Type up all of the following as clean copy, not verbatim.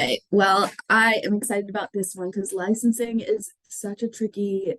Okay, well, I am excited about this one because licensing is such a tricky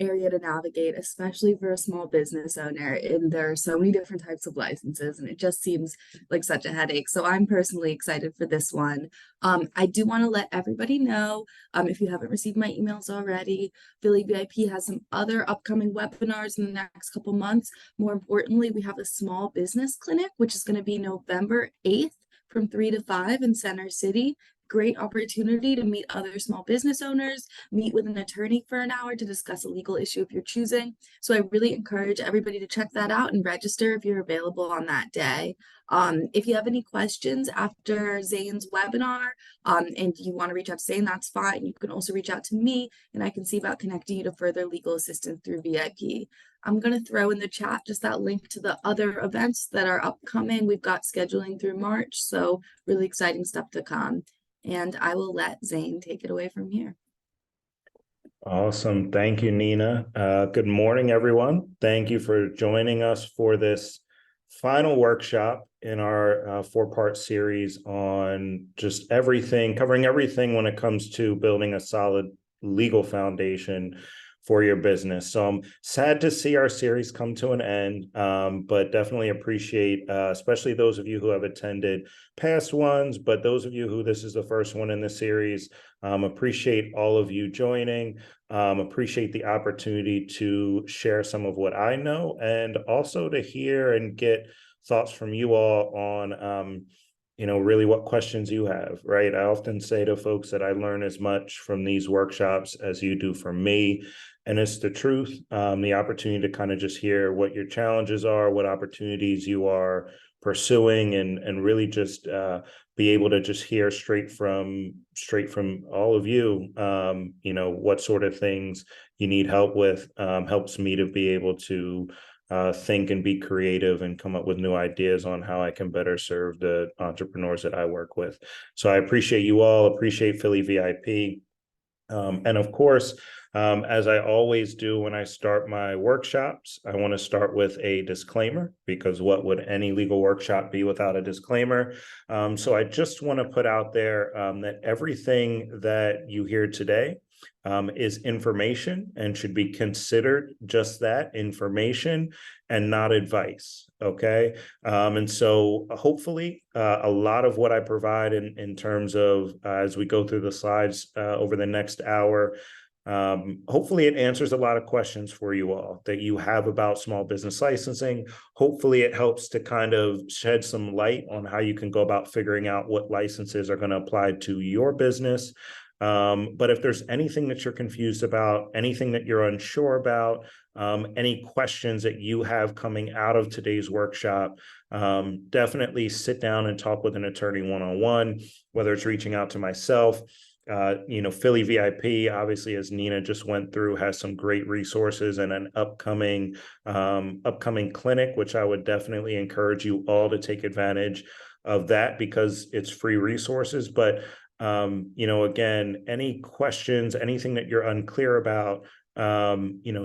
area to navigate, especially for a small business owner. And there are so many different types of licenses, and it just seems like such a headache. So I'm personally excited for this one. I do want to let everybody know, if you haven't received my emails already, Philly VIP has some other upcoming webinars in the next couple months. More importantly, we have a small business clinic, which is going to be November 8th from 3 to 5 in Center City. Great opportunity to meet other small business owners, meet with an attorney for an hour to discuss a legal issue of your choosing. So I really encourage everybody to check that out and register if you're available on that day. If you have any questions after Zane's webinar, and you want to reach out to Zane, that's fine. You can also reach out to me and I can see about connecting you to further legal assistance through VIP. I'm going to throw in the chat just that link to the other events that are upcoming. We've got scheduling through March, so really exciting stuff to come. And I will let Zane take it away from here. Awesome. Thank you, Nina. Good morning, everyone. Thank you for joining us for this final workshop in our four-part series on just everything, covering everything when it comes to building a solid legal foundation for your business. So I'm sad to see our series come to an end, but definitely appreciate, especially those of you who have attended past ones, but those of you who this is the first one in the series, appreciate all of you joining, appreciate the opportunity to share some of what I know and also to hear and get thoughts from you all on really what questions you have, right? I often say to folks that I learn as much from these workshops as you do from me. And it's the truth, the opportunity to kind of just hear what your challenges are, what opportunities you are pursuing, and really just be able to just hear straight from all of you, what sort of things you need help with, helps me to be able to think and be creative and come up with new ideas on how I can better serve the entrepreneurs that I work with. So I appreciate you all, appreciate Philly VIP. And of course, as I always do when I start my workshops, I want to start with a disclaimer, because what would any legal workshop be without a disclaimer? So I just want to put out there that everything that you hear today is information and should be considered just that, information, and not advice. Okay. And so hopefully a lot of what I provide in terms of as we go through the slides over the next hour, hopefully it answers a lot of questions for you all that you have about small business licensing. Hopefully it helps to kind of shed some light on how you can go about figuring out what licenses are going to apply to your business. But if there's anything that you're confused about, anything that you're unsure about, any questions that you have coming out of today's workshop, definitely sit down and talk with an attorney one-on-one, whether it's reaching out to myself. Philly VIP, obviously, as Nina just went through, has some great resources and an upcoming clinic, which I would definitely encourage you all to take advantage of that because it's free resources. But again, any questions, anything that you're unclear about,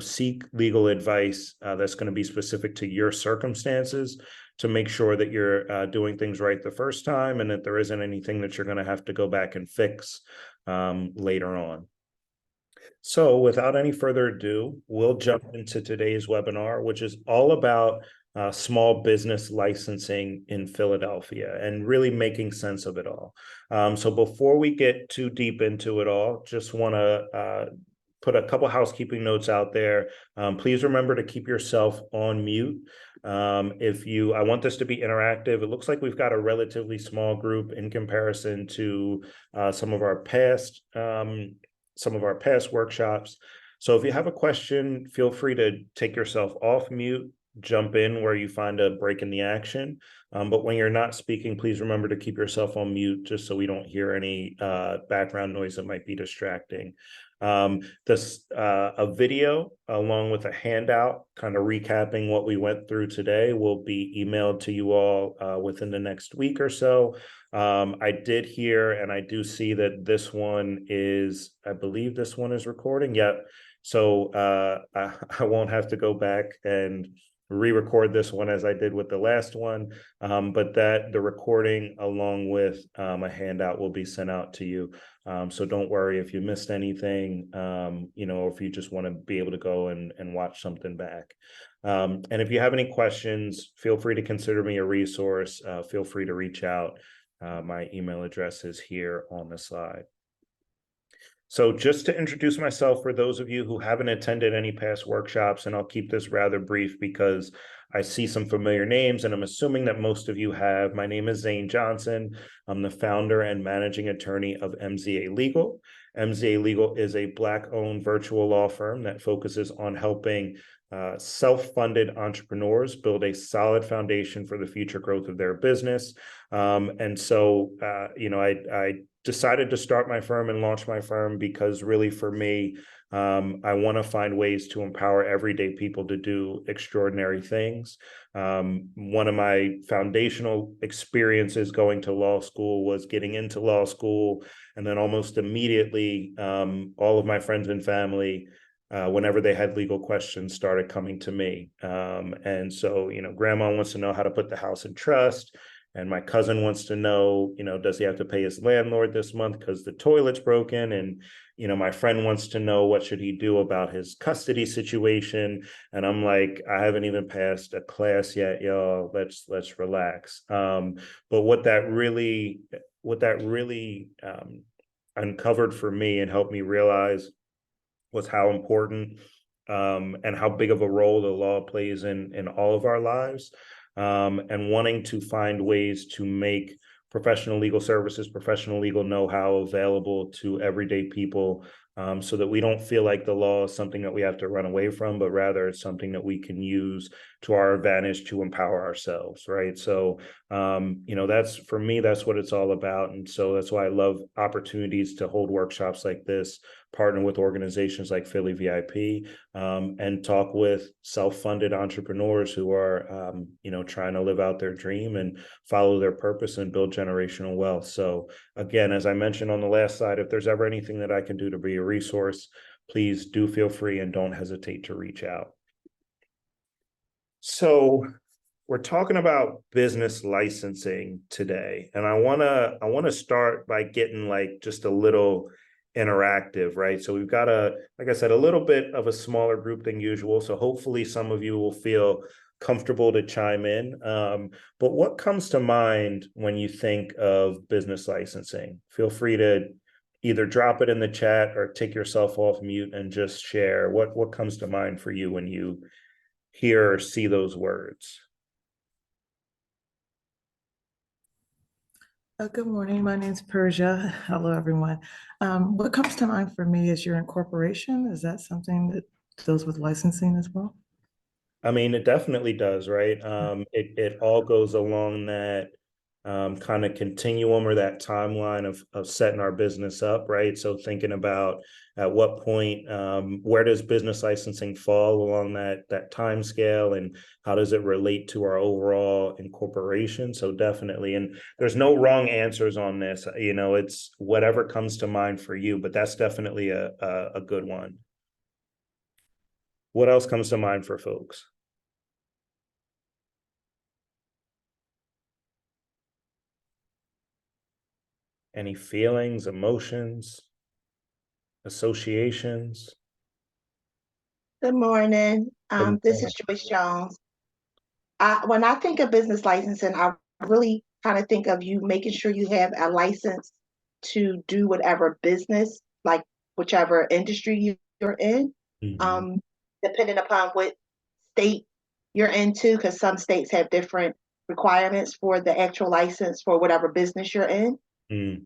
seek legal advice that's going to be specific to your circumstances to make sure that you're doing things right the first time and that there isn't anything that you're going to have to go back and fix later on. So without any further ado, we'll jump into today's webinar, which is all about small business licensing in Philadelphia and really making sense of it all. So before we get too deep into it all, just want to put a couple housekeeping notes out there. Please remember to keep yourself on mute. I want this to be interactive. It looks like we've got a relatively small group in comparison to some of our past workshops. So if you have a question, feel free to take yourself off mute, jump in where you find a break in the action. But when you're not speaking, please remember to keep yourself on mute just so we don't hear any background noise that might be distracting. A video along with a handout kind of recapping what we went through today will be emailed to you all within the next week or so. I did hear and I do see that I believe this one is recording. Yep. So I won't have to go back and re-record this one as I did with the last one, but that the recording along with a handout will be sent out to you. So don't worry if you missed anything, or if you just want to be able to go and watch something back. And if you have any questions, feel free to consider me a resource. Feel free to reach out. My email address is here on the slide. So just to introduce myself for those of you who haven't attended any past workshops, and I'll keep this rather brief because I see some familiar names and I'm assuming that most of you have. My name is Zane Johnson. I'm the founder and managing attorney of MZA Legal. MZA Legal is a Black-owned virtual law firm that focuses on helping self-funded entrepreneurs build a solid foundation for the future growth of their business. And so, I decided to start my firm and launch my firm because really for me, I want to find ways to empower everyday people to do extraordinary things. One of my foundational experiences going to law school was getting into law school, and then almost immediately, all of my friends and family, whenever they had legal questions, started coming to me. And so, grandma wants to know how to put the house in trust. And my cousin wants to know, does he have to pay his landlord this month because the toilet's broken? And, my friend wants to know what should he do about his custody situation. And I'm like, I haven't even passed a class yet, y'all. Let's relax. But what that really uncovered for me and helped me realize was how important and how big of a role the law plays in all of our lives, and wanting to find ways to make professional legal services, professional legal know-how available to everyday people, so that we don't feel like the law is something that we have to run away from, but rather it's something that we can use to our advantage to empower ourselves, right? So, that's for me, that's what it's all about. And so that's why I love opportunities to hold workshops like this, partner with organizations like Philly VIP, and talk with self-funded entrepreneurs who are, trying to live out their dream and follow their purpose and build generational wealth. So again, as I mentioned on the last slide, if there's ever anything that I can do to be a resource, please do feel free and don't hesitate to reach out. So we're talking about business licensing today, and I want to start by getting like just a little interactive, right? So we've got like I said, a little bit of a smaller group than usual. So hopefully some of you will feel comfortable to chime in. But what comes to mind when you think of business licensing? Feel free to either drop it in the chat or take yourself off mute and just share what comes to mind for you when you hear or see those words. Good morning. My name's Persia. Hello, everyone. What comes to mind for me is your incorporation. Is that something that deals with licensing as well? I mean, it definitely does, right? It all goes along that kind of continuum or that timeline of setting our business up, right? So thinking about at what point, where does business licensing fall along that time scale, and how does it relate to our overall incorporation? So definitely, and there's no wrong answers on this. It's whatever comes to mind for you, but that's definitely a good one. What else comes to mind for folks? Any feelings, emotions, associations? Good morning. This is Joyce Jones. When I think of business licensing, I really kind of think of you making sure you have a license to do whatever business, like whichever industry you're in, Mhm. depending upon what state you're into, because some states have different requirements for the actual license for whatever business you're in. Mm.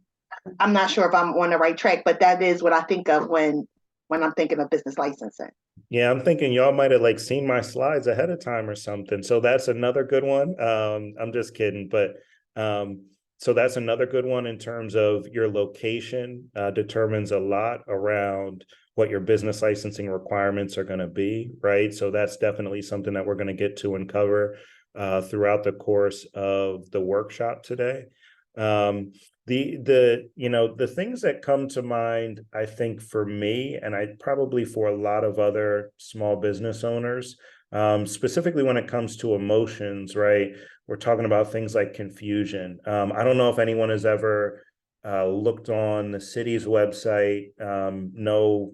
I'm not sure if I'm on the right track, but that is what I think of when I'm thinking of business licensing. Yeah, I'm thinking y'all might have like seen my slides ahead of time or something. So that's another good one. I'm just kidding, but so that's another good one in terms of your location determines a lot around what your business licensing requirements are going to be, right? So that's definitely something that we're going to get to and cover throughout the course of the workshop today. The things that come to mind, I think for me, and I probably for a lot of other small business owners, specifically when it comes to emotions, right? We're talking about things like confusion. I don't know if anyone has ever looked on the city's website. No,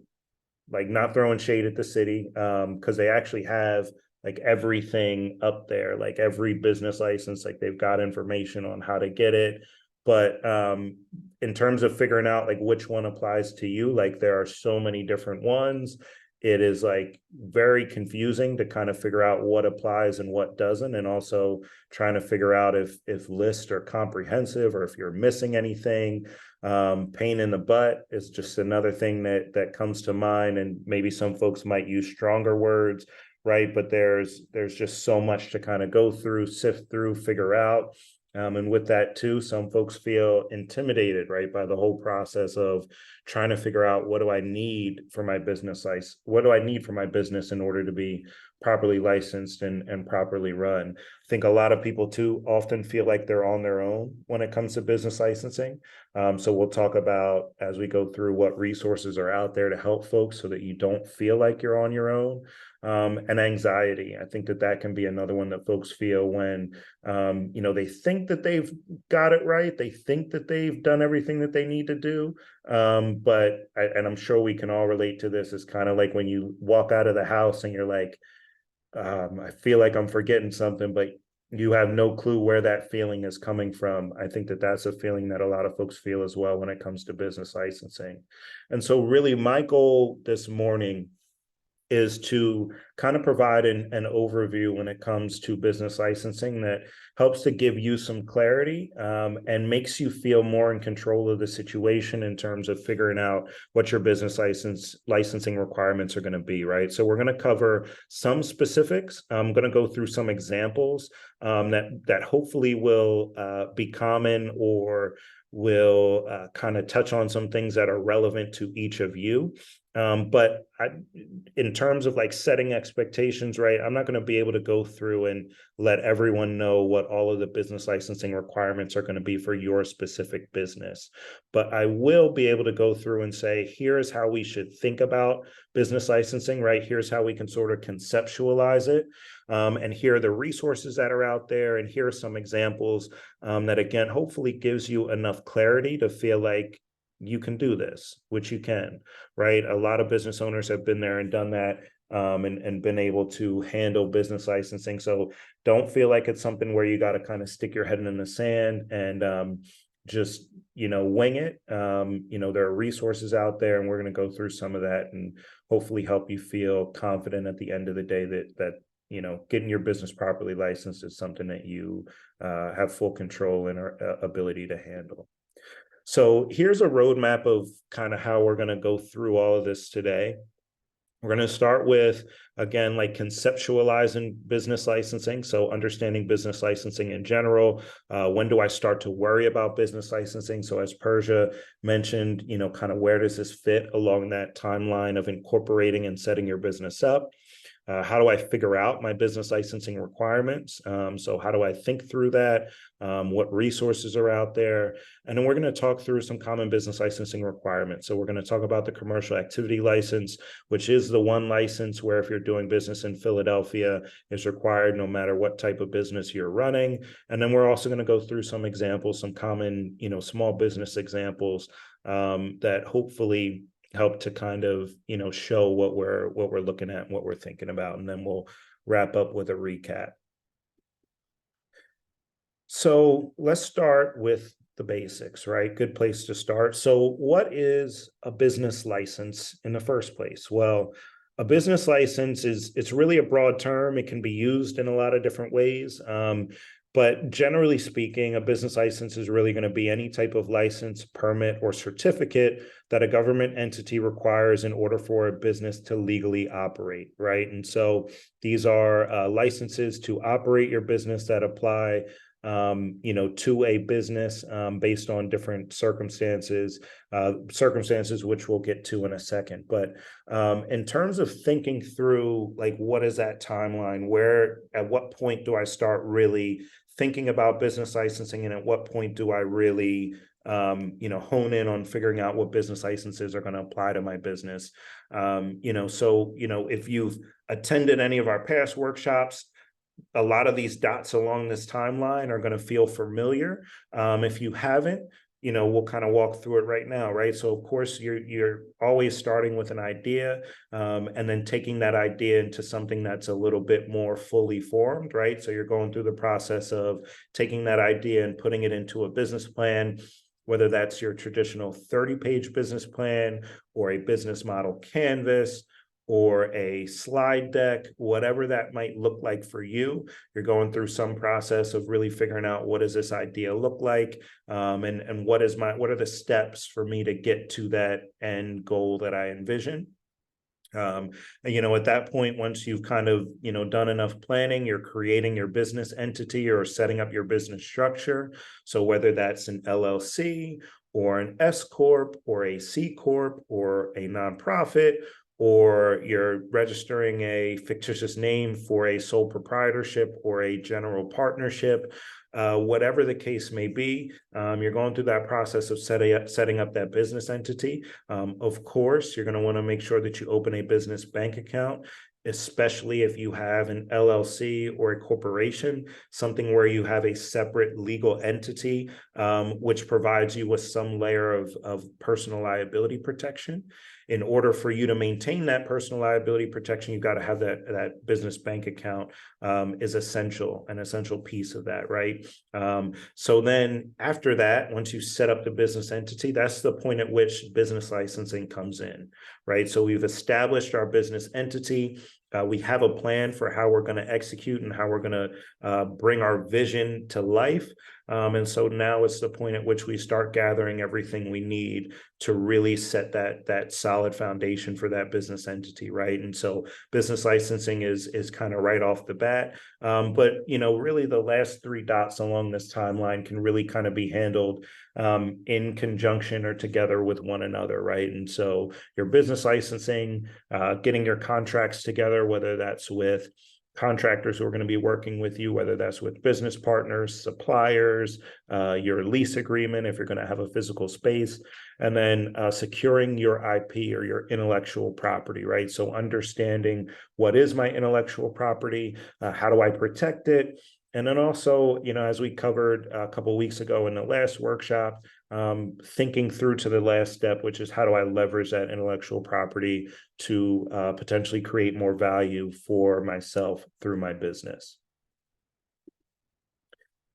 like not throwing shade at the city, because they actually have like everything up there, like every business license, like they've got information on how to get it. But in terms of figuring out like which one applies to you, like there are so many different ones. It is like very confusing to kind of figure out what applies and what doesn't, and also trying to figure out if lists are comprehensive or if you're missing anything. Pain in the butt is just another thing that comes to mind, and maybe some folks might use stronger words, right? But there's just so much to kind of go through, sift through, figure out. And with that too, some folks feel intimidated, right, by the whole process of trying to figure out what do I need for my business license? What do I need for my business in order to be properly licensed and properly run? I think a lot of people too often feel like they're on their own when it comes to business licensing. So we'll talk about as we go through what resources are out there to help folks so that you don't feel like you're on your own. And anxiety. I think that can be another one that folks feel when, they think that they've got it right. They think that they've done everything that they need to do. And I'm sure we can all relate to this. It's kind of like when you walk out of the house and you're like, I feel like I'm forgetting something, but you have no clue where that feeling is coming from. I think that that's a feeling that a lot of folks feel as well when it comes to business licensing. And so really my goal this morning is to kind of provide an overview when it comes to business licensing that helps to give you some clarity, and makes you feel more in control of the situation in terms of figuring out what your business licensing requirements are going to be, right? So we're going to cover some specifics. I'm going to go through some examples that hopefully will be common or will kind of touch on some things that are relevant to each of you. But in terms of like setting expectations, right, I'm not going to be able to go through and let everyone know what all of the business licensing requirements are going to be for your specific business. But I will be able to go through and say, here's how we should think about business licensing, right? Here's how we can sort of conceptualize it. And here are the resources that are out there. And here are some examples that, again, hopefully gives you enough clarity to feel like you can do this, which you can, right? A lot of business owners have been there and done that, and been able to handle business licensing. So don't feel like it's something where you got to kind of stick your head in the sand and just, wing it. There are resources out there, and we're going to go through some of that and hopefully help you feel confident at the end of the day that getting your business properly licensed is something that you have full control and ability to handle. So here's a roadmap of kind of how we're going to go through all of this today. We're going to start with, again, like conceptualizing business licensing. So understanding business licensing in general. When do I start to worry about business licensing? So as Persia mentioned, kind of where does this fit along that timeline of incorporating and setting your business up? How do I figure out my business licensing requirements? So how do I think through that? What resources are out there? And then we're going to talk through some common business licensing requirements. So we're going to talk about the commercial activity license, which is the one license where if you're doing business in Philadelphia, is required no matter what type of business you're running. And then we're also going to go through some examples, some common, small business examples that hopefully help to kind of show what we're looking at and what we're thinking about, and then we'll wrap up with a recap. So let's start with the basics, right? Good place to start. So what is a business license in the first place? Well, a business license it's really a broad term. It can be used in a lot of different ways. But generally speaking, a business license is really going to be any type of license, permit, or certificate that a government entity requires in order for a business to legally operate, right? And so these are licenses to operate your business that apply to a business based on different circumstances which we'll get to in a second. But in terms of thinking through, like, what is that timeline? At what point do I start really thinking about business licensing, and at what point do I really hone in on figuring out what business licenses are going to apply to my business. If you've attended any of our past workshops, a lot of these dots along this timeline are going to feel familiar. If you haven't, we'll kind of walk through it right now, right? So of course you're always starting with an idea, and then taking that idea into something that's a little bit more fully formed, right? So you're going through the process of taking that idea and putting it into a business plan, whether that's your traditional 30-page business plan or a business model canvas or a slide deck, whatever that might look like for you. You're going through some process of really figuring out, what does this idea look like, and what are the steps for me to get to that end goal that I envision. At that point, once you've kind of, done enough planning, you're creating your business entity or setting up your business structure. So whether that's an LLC or an S Corp or a C Corp or a nonprofit, or you're registering a fictitious name for a sole proprietorship or a general partnership, whatever the case may be, you're going through that process of setting up that business entity. Of course, you're going to want to make sure that you open a business bank account, especially if you have an LLC or a corporation, something where you have a separate legal entity, which provides you with some layer of personal liability protection. In order for you to maintain that personal liability protection, you've got to have that business bank account, is an essential piece of that, right? So then after that, once you set up the business entity, that's the point at which business licensing comes in, right? So we've established our business entity. We have a plan for how we're going to execute and how we're going to bring our vision to life. And so now it's the point at which we start gathering everything we need to really set that solid foundation for that business entity, right? And so business licensing is kind of right off the bat. But really the last 3 dots along this timeline can really kind of be handled in conjunction or together with one another, right? And so your business licensing, getting your contracts together, whether that's with contractors who are going to be working with you, whether that's with business partners, suppliers, your lease agreement, if you're going to have a physical space, and then securing your IP or your intellectual property, right? So understanding, what is my intellectual property? How do I protect it? And then also, as we covered a couple of weeks ago in the last workshop, thinking through to the last step, which is, how do I leverage that intellectual property to potentially create more value for myself through my business?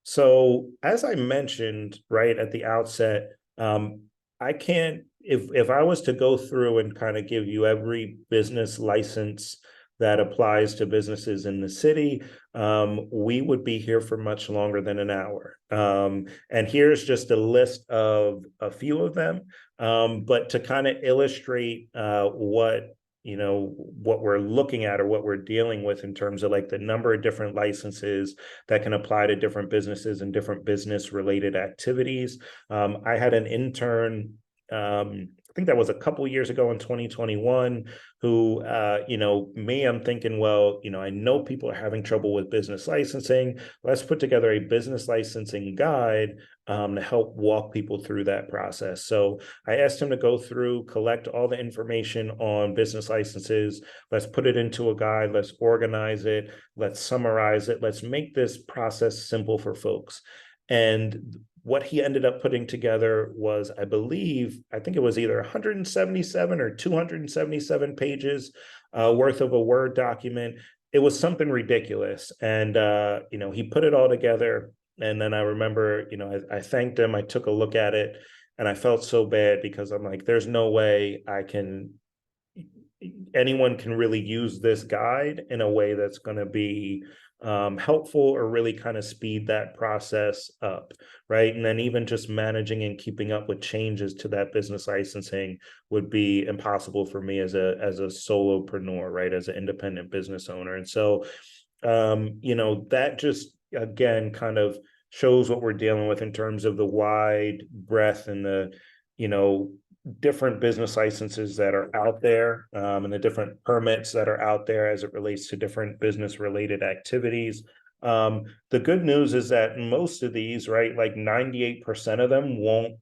So as I mentioned right at the outset, I can't, if I was to go through and kind of give you every business license that applies to businesses in the city, we would be here for much longer than an hour. And here's just a list of a few of them. But to kind of illustrate what we're looking at or what we're dealing with in terms of like the number of different licenses that can apply to different businesses and different business related activities. I had an intern, I think that was a couple years ago in 2021, who, I'm thinking, well, I know people are having trouble with business licensing. Let's put together a business licensing guide to help walk people through that process. So I asked him to go through, collect all the information on business licenses. Let's put it into a guide. Let's organize it. Let's summarize it. Let's make this process simple for folks. And what he ended up putting together was, I think it was either 177 or 277 pages worth of a Word document. It was something ridiculous. And, he put it all together. And then I remember, I thanked him. I took a look at it and I felt so bad, because I'm like, there's no way anyone can really use this guide in a way that's going to be helpful or really kind of speed that process up, right? And then even just managing and keeping up with changes to that business licensing would be impossible for me as a solopreneur, right? As an independent business owner. And so, that just, again, kind of shows what we're dealing with in terms of the wide breadth and the, different business licenses that are out there, and the different permits that are out there as it relates to different business related activities. The good news is that most of these, right, like 98% of them won't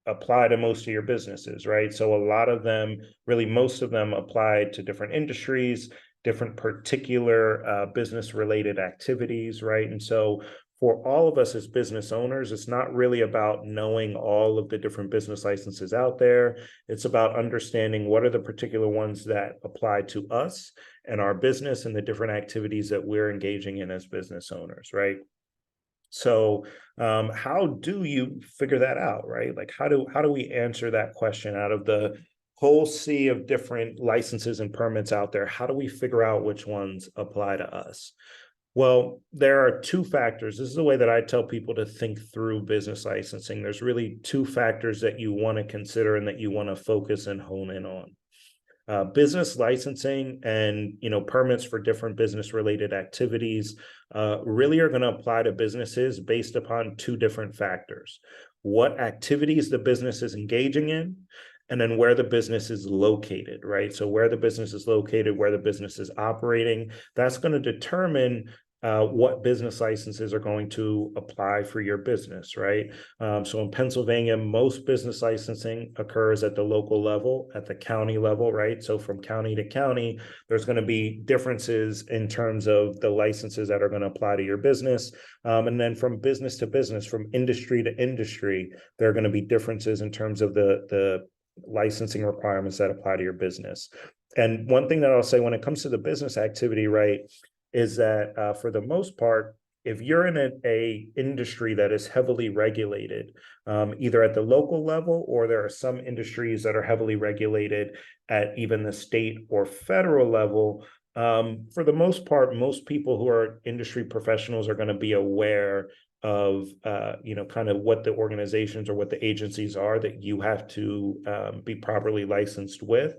apply to most of your businesses, right? So a lot of them, really most of them apply to different industries, different particular business related activities, right? And so for all of us as business owners, it's not really about knowing all of the different business licenses out there. It's about understanding what are the particular ones that apply to us and our business and the different activities that we're engaging in as business owners, right? So how do you figure that out, right? Like how do we answer that question out of the whole sea of different licenses and permits out there? How do we figure out which ones apply to us? Well, there are two factors. This is the way that I tell people to think through business licensing. There's really two factors that you want to consider and that you want to focus and hone in on. Business licensing and permits for different business related activities really are going to apply to businesses based upon two different factors: what activities the business is engaging in, and then where the business is located, right? So where the business is located, where the business is operating, that's going to determine what business licenses are going to apply for your business, right? So in Pennsylvania, most business licensing occurs at the local level, at the county level, right? So from county to county, there's going to be differences in terms of the licenses that are going to apply to your business. And then from business to business, from industry to industry, there are going to be differences in terms of the licensing requirements that apply to your business. And one thing that I'll say when it comes to the business activity, right, is that for the most part, if you're in a industry that is heavily regulated, either at the local level, or there are some industries that are heavily regulated at even the state or federal level, for the most part, most people who are industry professionals are going to be aware of kind of what the organizations or what the agencies are that you have to be properly licensed with.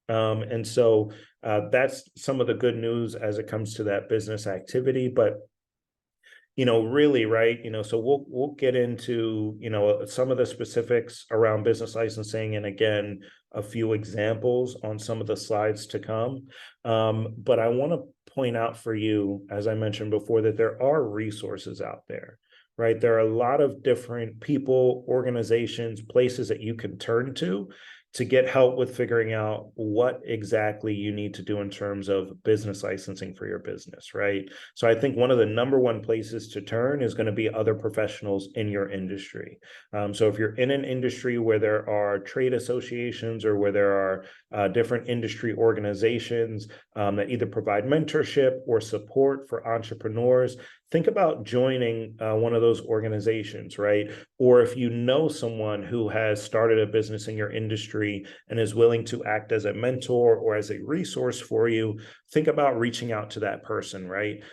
And so that's some of the good news as it comes to that business activity. But really, right, so we'll get into some of the specifics around business licensing, and again, a few examples on some of the slides to come. But I want to point out for you, as I mentioned before, that there are resources out there, right? There are a lot of different people, organizations, places that you can turn to get help with figuring out what exactly you need to do in terms of business licensing for your business, right? So I think one of the number one places to turn is going to be other professionals in your industry. So if you're in an industry where there are trade associations or where there are different industry organizations that either provide mentorship or support for entrepreneurs, think about joining one of those organizations, right? Or if you know someone who has started a business in your industry and is willing to act as a mentor or as a resource for you, think about reaching out to that person, right?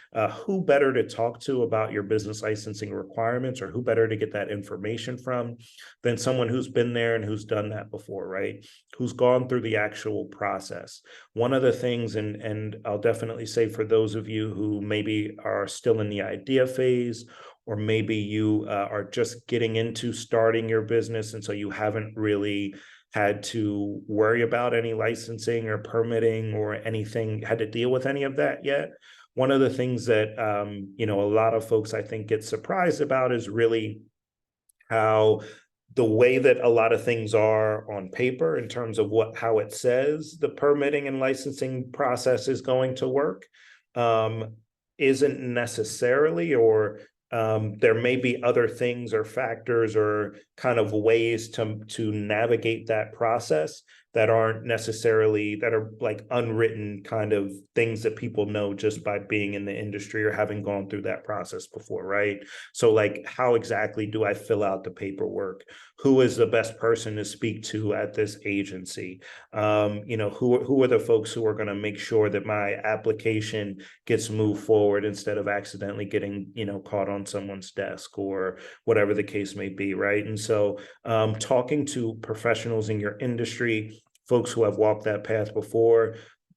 Who better to talk to about your business licensing requirements, or who better to get that information from than someone who's been there and who's done that before, right? Who's gone through the actual process. One of the things, and I'll definitely say for those of you who maybe are still in the idea phase, or maybe you are just getting into starting your business, and so you haven't really had to worry about any licensing or permitting or anything, had to deal with any of that yet. One of the things that a lot of folks I think get surprised about is really how the way that a lot of things are on paper in terms of how it says the permitting and licensing process is going to work isn't necessarily, or there may be other things or factors or kind of ways to navigate that process that aren't necessarily, that are like unwritten kind of things that people know just by being in the industry or having gone through that process before, right? So like, how exactly do I fill out the paperwork? Who is the best person to speak to at this agency? Who are the folks who are going to make sure that my application gets moved forward instead of accidentally getting, caught on someone's desk or whatever the case may be, right? And so talking to professionals in your industry, folks who have walked that path before,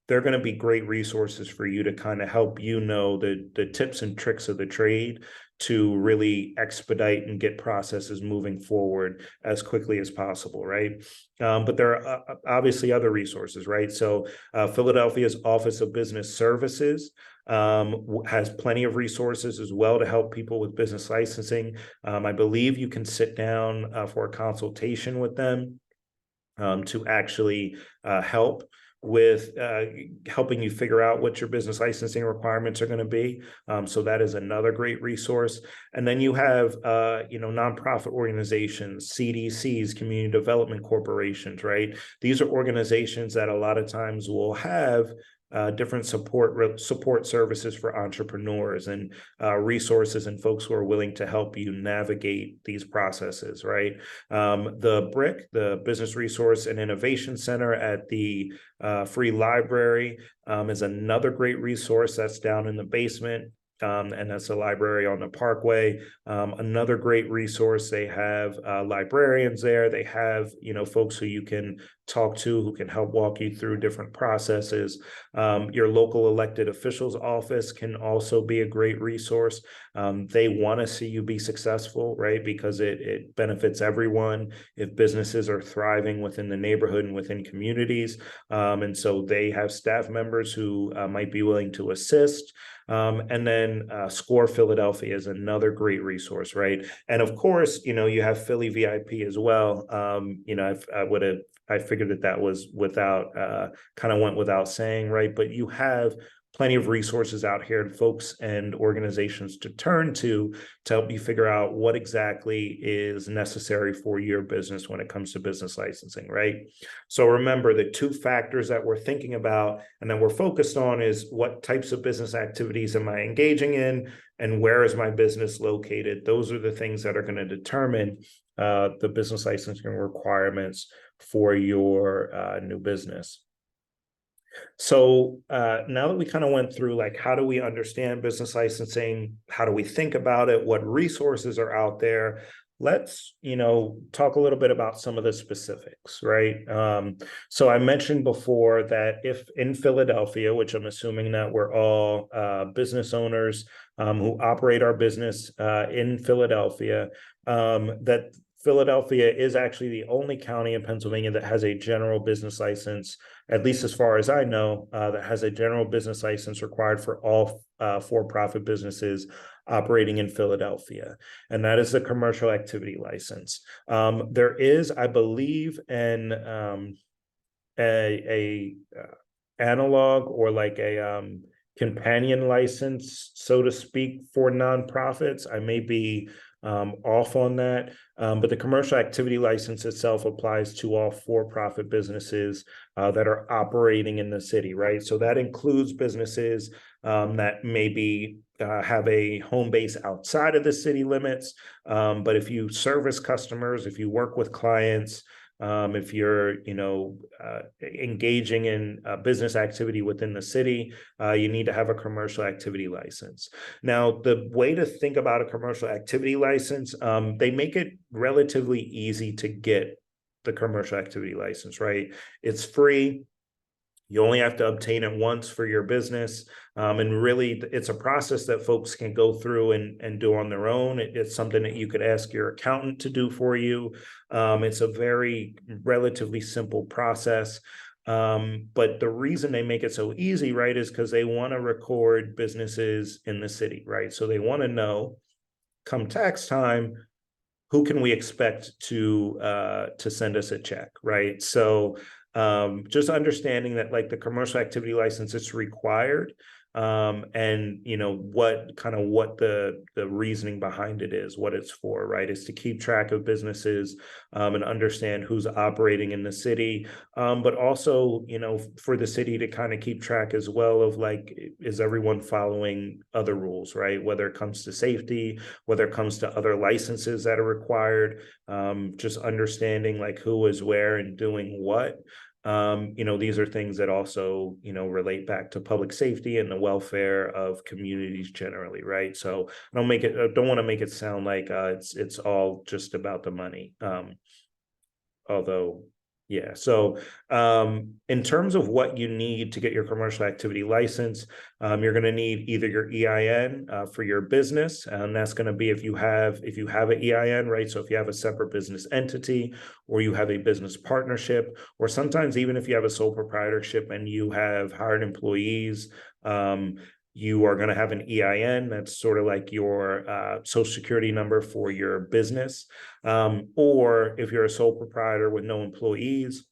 they're going to be great resources for you to kind of help the tips and tricks of the trade to really expedite and get processes moving forward as quickly as possible, right? But there are obviously other resources, right? So Philadelphia's Office of Business Services has plenty of resources as well to help people with business licensing. I believe you can sit down for a consultation with them to actually help with helping you figure out what your business licensing requirements are going to be. So that is another great resource. And then you have, nonprofit organizations, CDCs, community development corporations, right? These are organizations that a lot of times will have different support services for entrepreneurs and resources and folks who are willing to help you navigate these processes, right? The BRIC, the Business Resource and Innovation Center at the Free Library, is another great resource that's down in the basement. And that's a library on the Parkway. Another great resource. They have librarians there. They have, folks who you can talk to who can help walk you through different processes. Your local elected officials office can also be a great resource. They want to see you be successful, right? Because it benefits everyone if businesses are thriving within the neighborhood and within communities. And so they have staff members who might be willing to assist. And then SCORE Philadelphia is another great resource, right? And of course, you have Philly VIP as well. I figured that was kind of went without saying, right? But you have plenty of resources out here, folks and organizations to turn to help you figure out what exactly is necessary for your business when it comes to business licensing, right? So remember, the two factors that we're thinking about and that we're focused on is what types of business activities am I engaging in and where is my business located? Those are the things that are going to determine the business licensing requirements for your new business. So now that we kind of went through, like, how do we understand business licensing? How do we think about it? What resources are out there? Let's, talk a little bit about some of the specifics, right? So I mentioned before that if in Philadelphia, which I'm assuming that we're all business owners who operate our business in Philadelphia, that Philadelphia is actually the only county in Pennsylvania that has a general business license, at least as far as I know, that has a general business license required for all for-profit businesses operating in Philadelphia, and that is the commercial activity license. There is, I believe, an analog or like a companion license, so to speak, for nonprofits. I may be off on that, but the commercial activity license itself applies to all for-profit businesses that are operating in the city, right? So that includes businesses that maybe have a home base outside of the city limits, but if you service customers, if you work with clients, if you're, engaging in business activity within the city, you need to have a commercial activity license. Now, the way to think about a commercial activity license, they make it relatively easy to get the commercial activity license, right? It's free. You only have to obtain it once for your business. And really, it's a process that folks can go through and do on their own. It's something that you could ask your accountant to do for you. It's a very relatively simple process. But the reason they make it so easy, right, is because they want to record businesses in the city, right? So they want to know, come tax time, who can we expect to send us a check, right? So just understanding that, like, the commercial activity license, it's required, and what the reasoning behind it is, what it's for, right? Is to keep track of businesses and understand who's operating in the city, but also for the city to kind of keep track as well of, like, is everyone following other rules, right? Whether it comes to safety, whether it comes to other licenses that are required, just understanding, like, who is where and doing what. These are things that also, relate back to public safety and the welfare of communities generally, right? So I don't want to make it sound like it's all just about the money. Although, Yeah. So in terms of what you need to get your commercial activity license, you're going to need either your EIN for your business, and that's going to be if you have an EIN, right? So if you have a separate business entity, or you have a business partnership, or sometimes even if you have a sole proprietorship and you have hired employees, you are going to have an EIN. That's sort of like your social security number for your business. Or if you're a sole proprietor with no employees,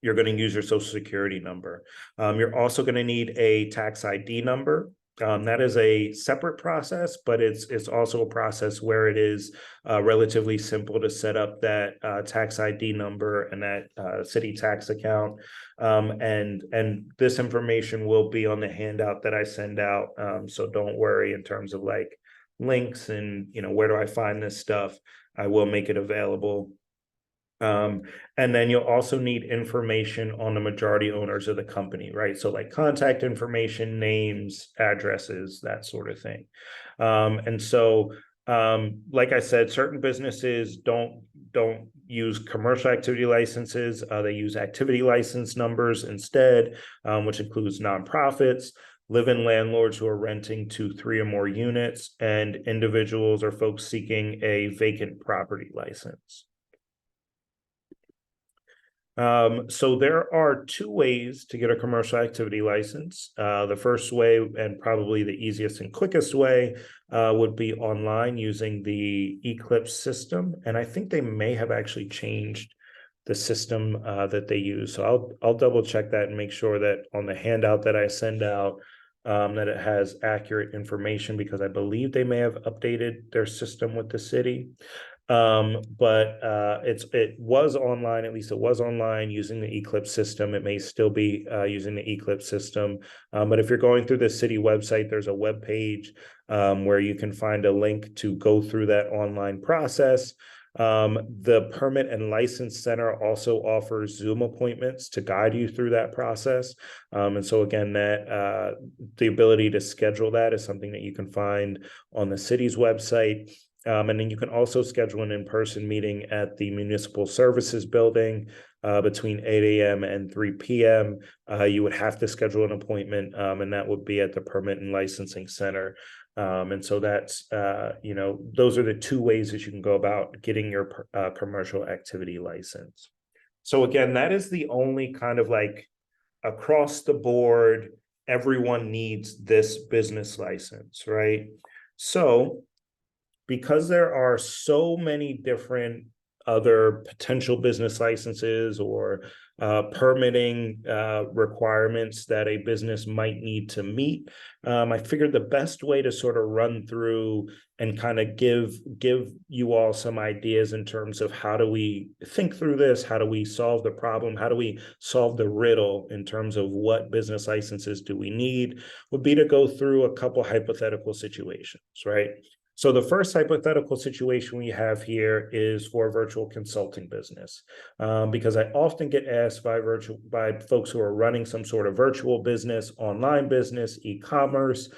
you're going to use your social security number. You're also going to need a tax ID number. That is a separate process, but it's also a process where it is relatively simple to set up that tax ID number and that city tax account. And this information will be on the handout that I send out. So don't worry in terms of like links and where do I find this stuff. I will make it available. And then you'll also need information on the majority owners of the company, right? So like contact information, names, addresses, that sort of thing. And so, like I said, certain businesses don't use commercial activity licenses. They use activity license numbers instead, which includes nonprofits, live-in landlords who are renting 2, 3 or more units, and individuals or folks seeking a vacant property license. So there are 2 ways to get a commercial activity license. The first way, and probably the easiest and quickest way, would be online using the Eclipse system. And I think they may have actually changed the system that they use. So I'll double check that and make sure that on the handout that I send out, that it has accurate information, because I believe they may have updated their system with the city. But it was online, at least it was online using the Eclipse system. It may still be using the Eclipse system. But if you're going through the city website, there's a web page where you can find a link to go through that online process. The Permit and License Center also offers Zoom appointments to guide you through that process. And so again, that the ability to schedule that is something that you can find on the city's website. And then you can also schedule an in-person meeting at the Municipal Services Building between 8 a.m. and 3 p.m. You would have to schedule an appointment, and that would be at the Permit and Licensing Center. And so that's, those are the 2 ways that you can go about getting your commercial activity license. So again, that is the only kind of like across the board, everyone needs this business license, right? So because there are so many different other potential business licenses or permitting requirements that a business might need to meet, I figured the best way to sort of run through and kind of give you all some ideas in terms of how do we think through this, how do we solve the problem, how do we solve the riddle in terms of what business licenses do we need, would be to go through a couple hypothetical situations, right? So the first hypothetical situation we have here is for a virtual consulting business, because I often get asked by folks who are running some sort of virtual business, online business, e-commerce,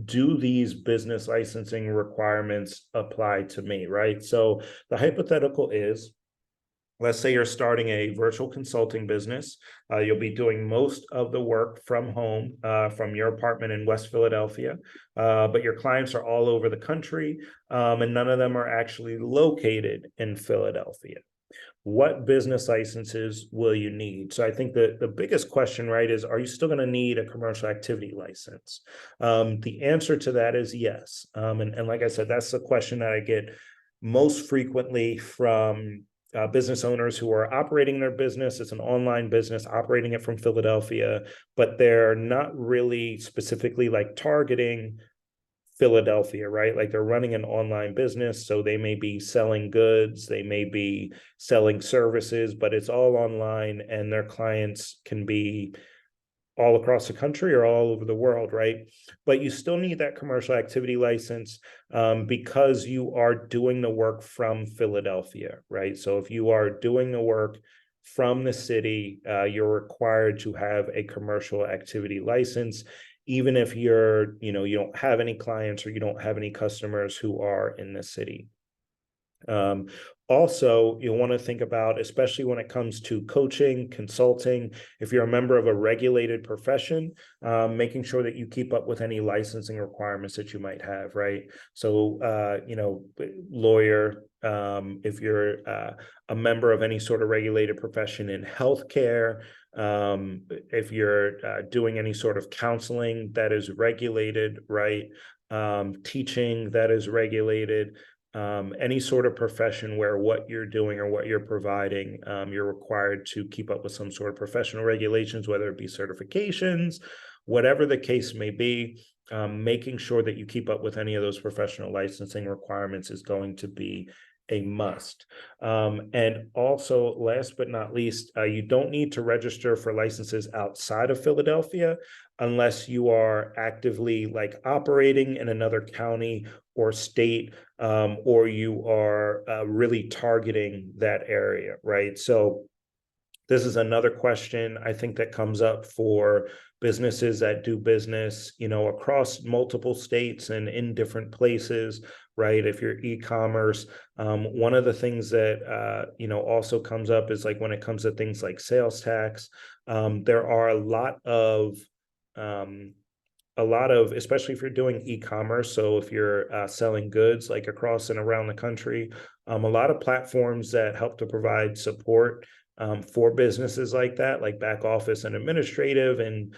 do these business licensing requirements apply to me, right? So the hypothetical is, let's say you're starting a virtual consulting business. You'll be doing most of the work from home, from your apartment in West Philadelphia, but your clients are all over the country, and none of them are actually located in Philadelphia. What business licenses will you need? So I think the biggest question, right, is, are you still going to need a commercial activity license? The answer to that is yes. And like I said, that's the question that I get most frequently from business owners who are operating their business. It's an online business, operating it from Philadelphia, but they're not really specifically like targeting Philadelphia, right? Like they're running an online business, so they may be selling goods, they may be selling services, but it's all online, and their clients can be all across the country or all over the world, right? But you still need that commercial activity license because you are doing the work from Philadelphia, right? So if you are doing the work from the city, you're required to have a commercial activity license, even if you don't have any clients or you don't have any customers who are in the city. Also, you'll want to think about, especially when it comes to coaching, consulting, if you're a member of a regulated profession, making sure that you keep up with any licensing requirements that you might have, right? So, lawyer, if you're a member of any sort of regulated profession in healthcare, if you're doing any sort of counseling that is regulated, right? Teaching that is regulated, any sort of profession where what you're doing or what you're providing, you're required to keep up with some sort of professional regulations, whether it be certifications, whatever the case may be. Making sure that you keep up with any of those professional licensing requirements is going to be a must. And also, last but not least, you don't need to register for licenses outside of Philadelphia unless you are actively like operating in another county or state, or you are really targeting that area, right? So this is another question I think that comes up for businesses that do business, across multiple states and in different places, right? If you're e-commerce, one of the things that also comes up is like when it comes to things like sales tax, there are a lot of, especially if you're doing e-commerce, so if you're selling goods like across and around the country, a lot of platforms that help to provide support for businesses like that, like back office and administrative and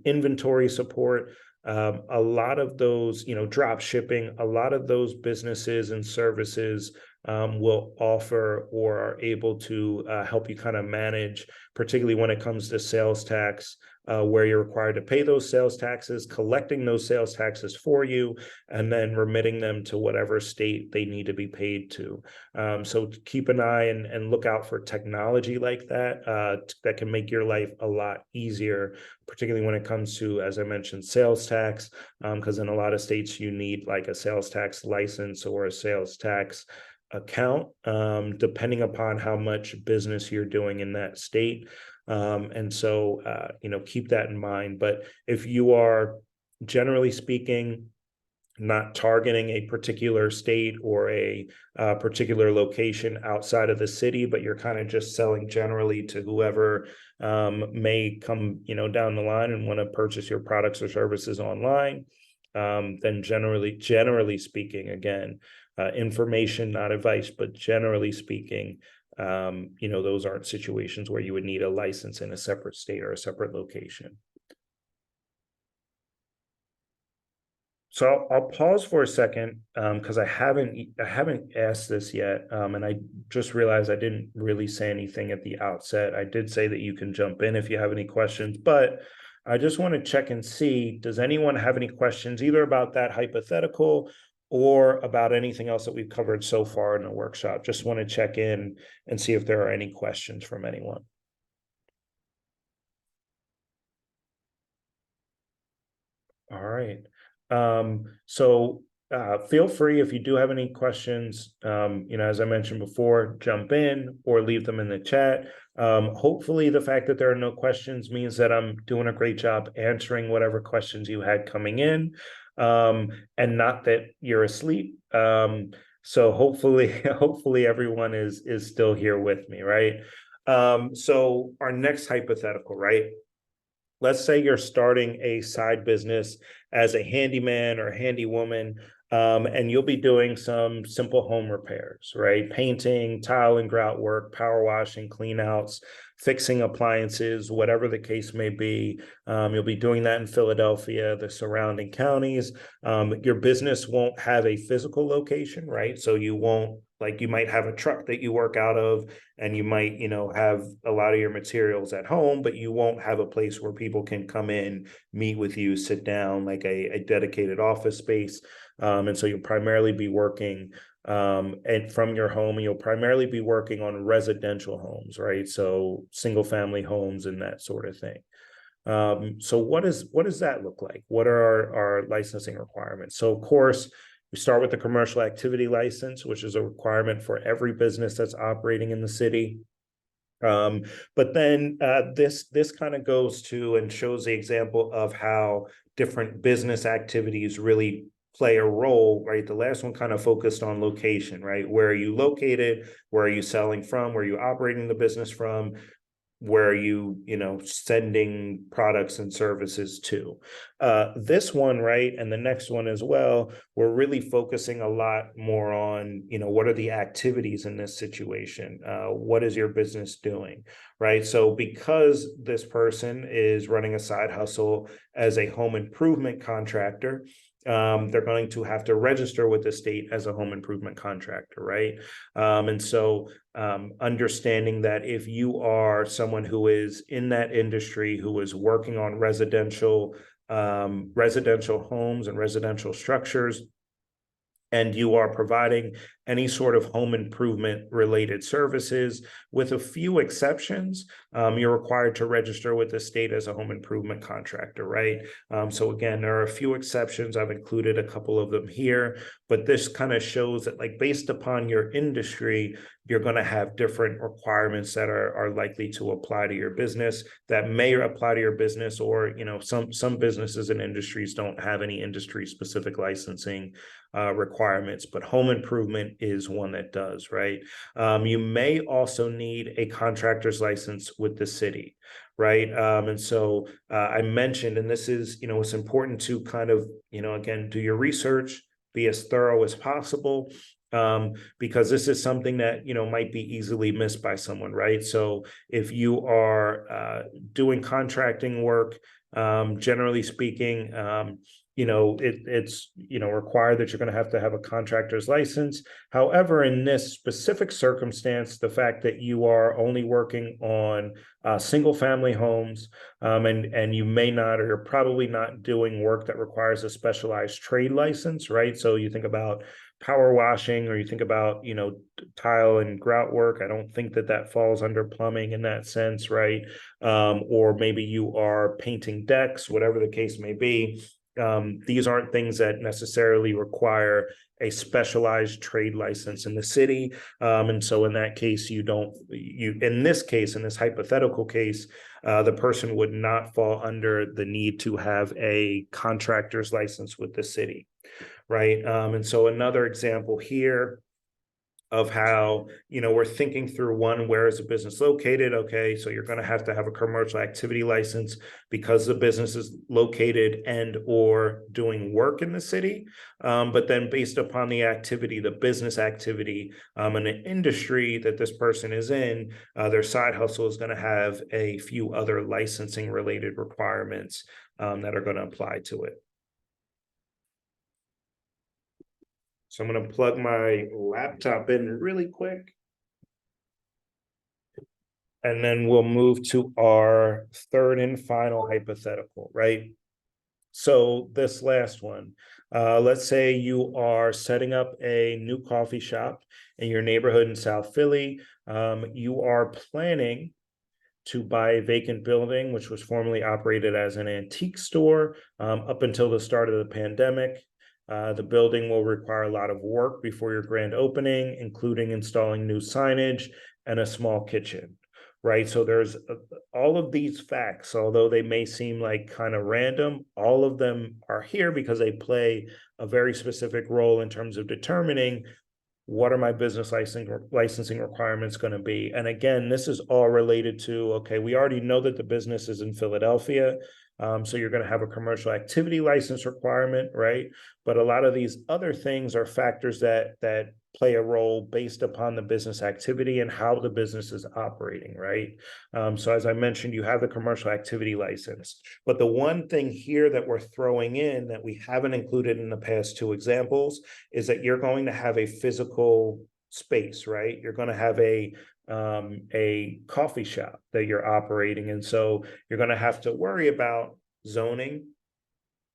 inventory support. A lot of those, drop shipping, a lot of those businesses and services will offer or are able to help you kind of manage, particularly when it comes to sales tax, where you're required to pay those sales taxes, collecting those sales taxes for you, and then remitting them to whatever state they need to be paid to. So keep an eye and look out for technology like that that can make your life a lot easier, particularly when it comes to, as I mentioned, sales tax, because in a lot of states you need like a sales tax license or a sales tax account, depending upon how much business you're doing in that state. And so, keep that in mind. But if you are, generally speaking, not targeting a particular state or a particular location outside of the city, but you're kind of just selling generally to whoever may come, down the line and want to purchase your products or services online, then generally speaking, again, information, not advice, but generally speaking, those aren't situations where you would need a license in a separate state or a separate location. So I'll pause for a second because I haven't asked this yet, and I just realized I didn't really say anything at the outset. I did say that you can jump in if you have any questions, but I just want to check and see, does anyone have any questions either about that hypothetical or about anything else that we've covered so far in the workshop? Just want to check in and see if there are any questions from anyone. All right. So feel free, if you do have any questions, as I mentioned before, jump in or leave them in the chat. Hopefully the fact that there are no questions means that I'm doing a great job answering whatever questions you had coming in, and not that you're asleep. So hopefully everyone is still here with me, right? So our next hypothetical, right? Let's say you're starting a side business as a handyman or handywoman, and you'll be doing some simple home repairs, right? Painting, tile and grout work, power washing, clean outs, fixing appliances, whatever the case may be. You'll be doing that in Philadelphia, the surrounding counties. Your business won't have a physical location, right? So you won't, like, you might have a truck that you work out of, and you might, have a lot of your materials at home, but you won't have a place where people can come in, meet with you, sit down, like a dedicated office space. And so you'll primarily be working and from your home, and you'll primarily be working on residential homes, right? So single family homes and that sort of thing. So what does that look like? What are our licensing requirements? So of course, we start with the commercial activity license, which is a requirement for every business that's operating in the city. But then this kind of goes to and shows the example of how different business activities really play a role, right? The last one kind of focused on location, right? Where are you located? Where are you selling from? Where are you operating the business from? Where are you, sending products and services to? This one, right, and the next one as well, we're really focusing a lot more on, what are the activities in this situation? What is your business doing, right? So because this person is running a side hustle as a home improvement contractor, they're going to have to register with the state as a home improvement contractor, right? And so understanding that if you are someone who is in that industry, who is working on residential homes and residential structures, and you are providing any sort of home improvement related services, with a few exceptions, you're required to register with the state as a home improvement contractor, right? So again, there are a few exceptions. I've included a couple of them here, but this kind of shows that, like, based upon your industry, you're going to have different requirements that are likely to apply to your business, that may apply to your business, or some businesses and industries don't have any industry specific licensing requirements, but home improvement is one that does, right? You may also need a contractor's license with the city, right? And so I mentioned, and this is, it's important to kind of, again, do your research, be as thorough as possible, because this is something that, might be easily missed by someone, right? So if you are doing contracting work, generally speaking, it's required that you're going to have a contractor's license. However, in this specific circumstance, the fact that you are only working on single family homes, and you may not, or you're probably not doing work that requires a specialized trade license, right? So you think about power washing, or you think about, tile and grout work. I don't think that falls under plumbing in that sense, right? Or maybe you are painting decks, whatever the case may be. These aren't things that necessarily require a specialized trade license in the city. And so in that case, in this hypothetical case, the person would not fall under the need to have a contractor's license with the city, right? And so another example here of how, we're thinking through, one, where is the business located? Okay, so you're going to have a commercial activity license because the business is located and or doing work in the city. But then based upon the activity, the business activity, and the industry that this person is in, their side hustle is going to have a few other licensing related requirements that are going to apply to it. So I'm going to plug my laptop in really quick, and then we'll move to our third and final hypothetical, right? So this last one, let's say you are setting up a new coffee shop in your neighborhood in South Philly. You are planning to buy a vacant building, which was formerly operated as an antique store up until the start of the pandemic. The building will require a lot of work before your grand opening, including installing new signage and a small kitchen, right? So there's all of these facts, although they may seem like kind of random, all of them are here because they play a very specific role in terms of determining what are my business licensing requirements going to be. And again, this is all related to, okay, we already know that the business is in Philadelphia. So you're going to have a commercial activity license requirement, right? But a lot of these other things are factors that play a role based upon the business activity and how the business is operating, right? So as I mentioned, you have the commercial activity license. But the one thing here that we're throwing in that we haven't included in the past two examples is that you're going to have a physical space, right? You're going to have a coffee shop that you're operating. And so you're going to have to worry about zoning.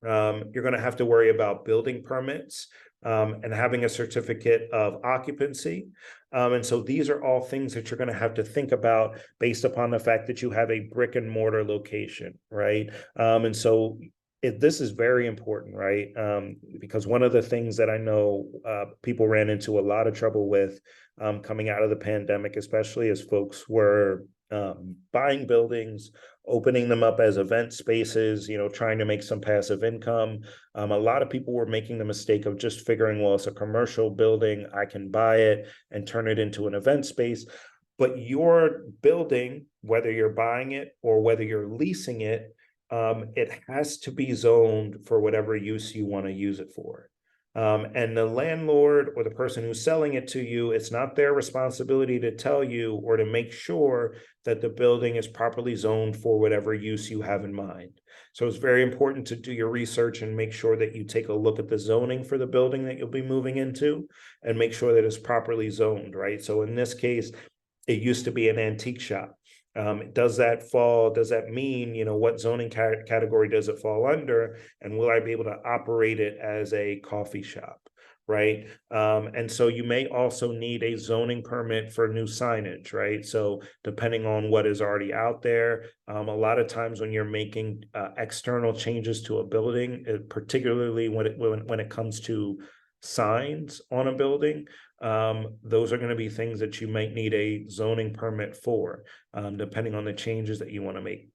You're going to have to worry about building permits and having a certificate of occupancy. And so these are all things that you're going to have to think about based upon the fact that you have a brick and mortar location, right? And so this is very important, right? Because one of the things that I know people ran into a lot of trouble with coming out of the pandemic, especially as folks were buying buying buildings, opening them up as event spaces, trying to make some passive income. A lot of people were making the mistake of just figuring, well, it's a commercial building, I can buy it and turn it into an event space. But your building, whether you're buying it or whether you're leasing it, it has to be zoned for whatever use you want to use it for. And the landlord or the person who's selling it to you, it's not their responsibility to tell you or to make sure that the building is properly zoned for whatever use you have in mind. So it's very important to do your research and make sure that you take a look at the zoning for the building that you'll be moving into and make sure that it's properly zoned, right? So in this case, it used to be an antique shop. Does that mean, what zoning category does it fall under? And will I be able to operate it as a coffee shop, right? And so you may also need a zoning permit for new signage, right? So depending on what is already out there, a lot of times when you're making external changes to a building, particularly when it comes to signs on a building, those are going to be things that you might need a zoning permit for, depending on the changes that you want to make.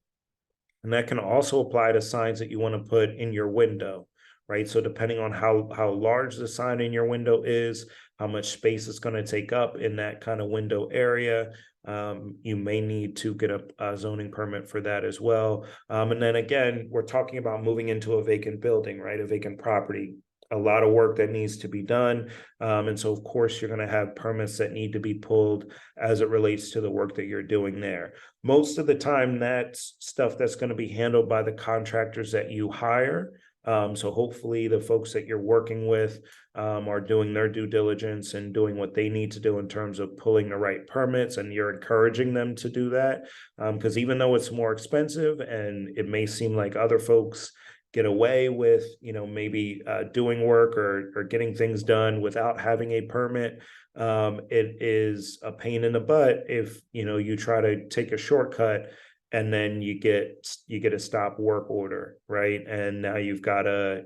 And that can also apply to signs that you want to put in your window, right? So depending on how large the sign in your window is, how much space it's going to take up in that kind of window area, you may need to get a zoning permit for that as well. And then again, we're talking about moving into a vacant building, right? A vacant property. A lot of work that needs to be done. And so, of course, you're going to have permits that need to be pulled as it relates to the work that you're doing there. Most of the time, that's stuff that's going to be handled by the contractors that you hire. So hopefully the folks that you're working with are doing their due diligence and doing what they need to do in terms of pulling the right permits, and you're encouraging them to do that. Because even though it's more expensive and it may seem like other folks get away with, maybe doing work or getting things done without having a permit, it is a pain in the butt if, you try to take a shortcut and then you get a stop work order, right? And now you've got to,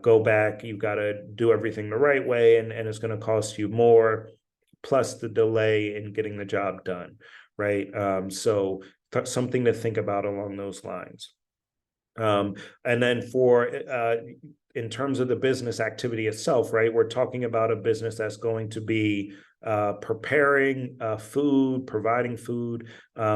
go back, you've got to do everything the right way, and it's going to cost you more, plus the delay in getting the job done, right? So something to think about along those lines. And then in terms of the business activity itself, right, we're talking about a business that's going to be preparing food, providing food.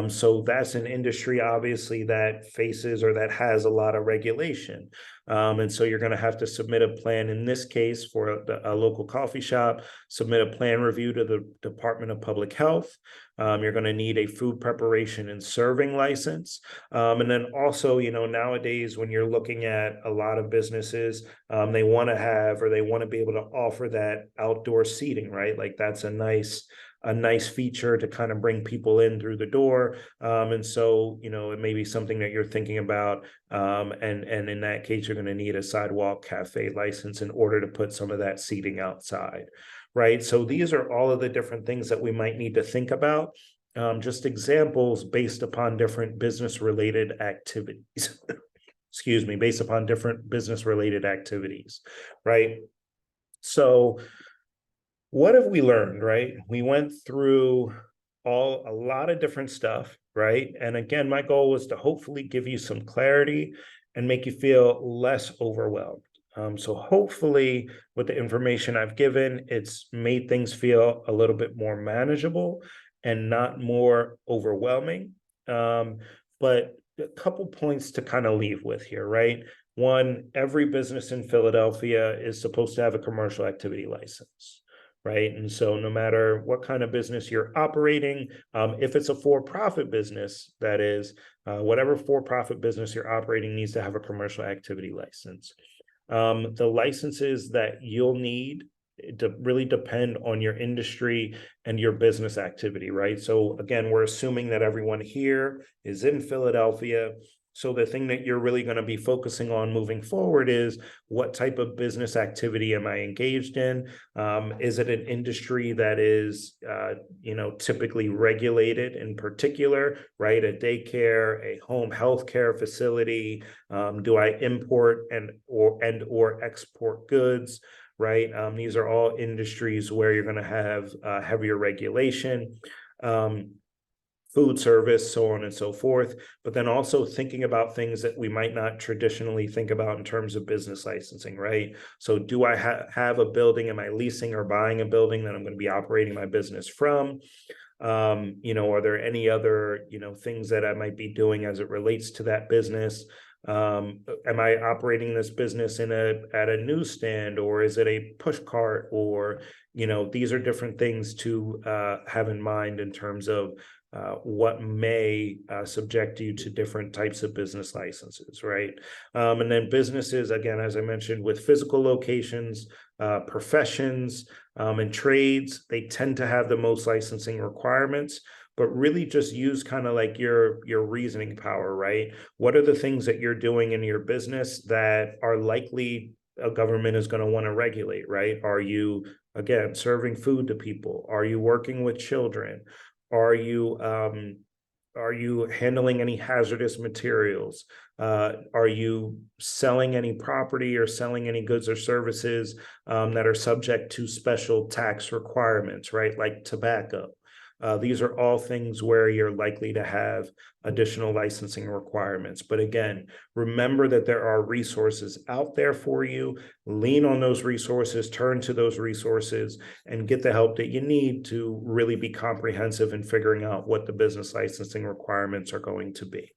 So that's an industry, obviously, that faces or that has a lot of regulation. And so you're going to have to submit a plan, in this case, for a local coffee shop, submit a plan review to the Department of Public Health. You're going to need a food preparation and serving license. And then also, nowadays, when you're looking at a lot of businesses, they want to have, or they want to be able to offer that outdoor seating, right? Like that's a nice feature to kind of bring people in through the door. And so, it may be something that you're thinking about. And in that case, you're going to need a sidewalk cafe license in order to put some of that seating outside, right? So these are all of the different things that we might need to think about. Just examples based upon different business related activities. Excuse me, based upon different business related activities, right? So what have we learned, right? We went through a lot of different stuff, right? And again, my goal was to hopefully give you some clarity and make you feel less overwhelmed. So hopefully with the information I've given, it's made things feel a little bit more manageable and not more overwhelming. But a couple points to kind of leave with here, right? One, every business in Philadelphia is supposed to have a commercial activity license, right? And so no matter what kind of business you're operating, if it's a for-profit business, that is, whatever for-profit business you're operating needs to have a commercial activity license. The licenses that you'll need to really depend on your industry and your business activity, right? So again, we're assuming that everyone here is in Philadelphia. So the thing that you're really going to be focusing on moving forward is, what type of business activity am I engaged in? Is it an industry that is, typically regulated in particular, right? A daycare, a home healthcare facility? Do I import or export goods? Right? These are all industries where you're going to have heavier regulation. food service, so on and so forth, but then also thinking about things that we might not traditionally think about in terms of business licensing, right? So do I have a building? Am I leasing or buying a building that I'm going to be operating my business from? Are there any other, things that I might be doing as it relates to that business? Am I operating this business at a newsstand, or is it a push cart? Or, these are different things to have in mind in terms of what may subject you to different types of business licenses, right? And then businesses, again, as I mentioned, with physical locations, professions, and trades, they tend to have the most licensing requirements, but really just use kind of like your reasoning power, right? What are the things that you're doing in your business that are likely a government is going to want to regulate, right? Are you, again, serving food to people? Are you working with children? Are you handling any hazardous materials? Are you selling any property or selling any goods or services that are subject to special tax requirements, right? Like tobacco. These are all things where you're likely to have additional licensing requirements. But again, remember that there are resources out there for you. Lean on those resources, turn to those resources, and get the help that you need to really be comprehensive in figuring out what the business licensing requirements are going to be.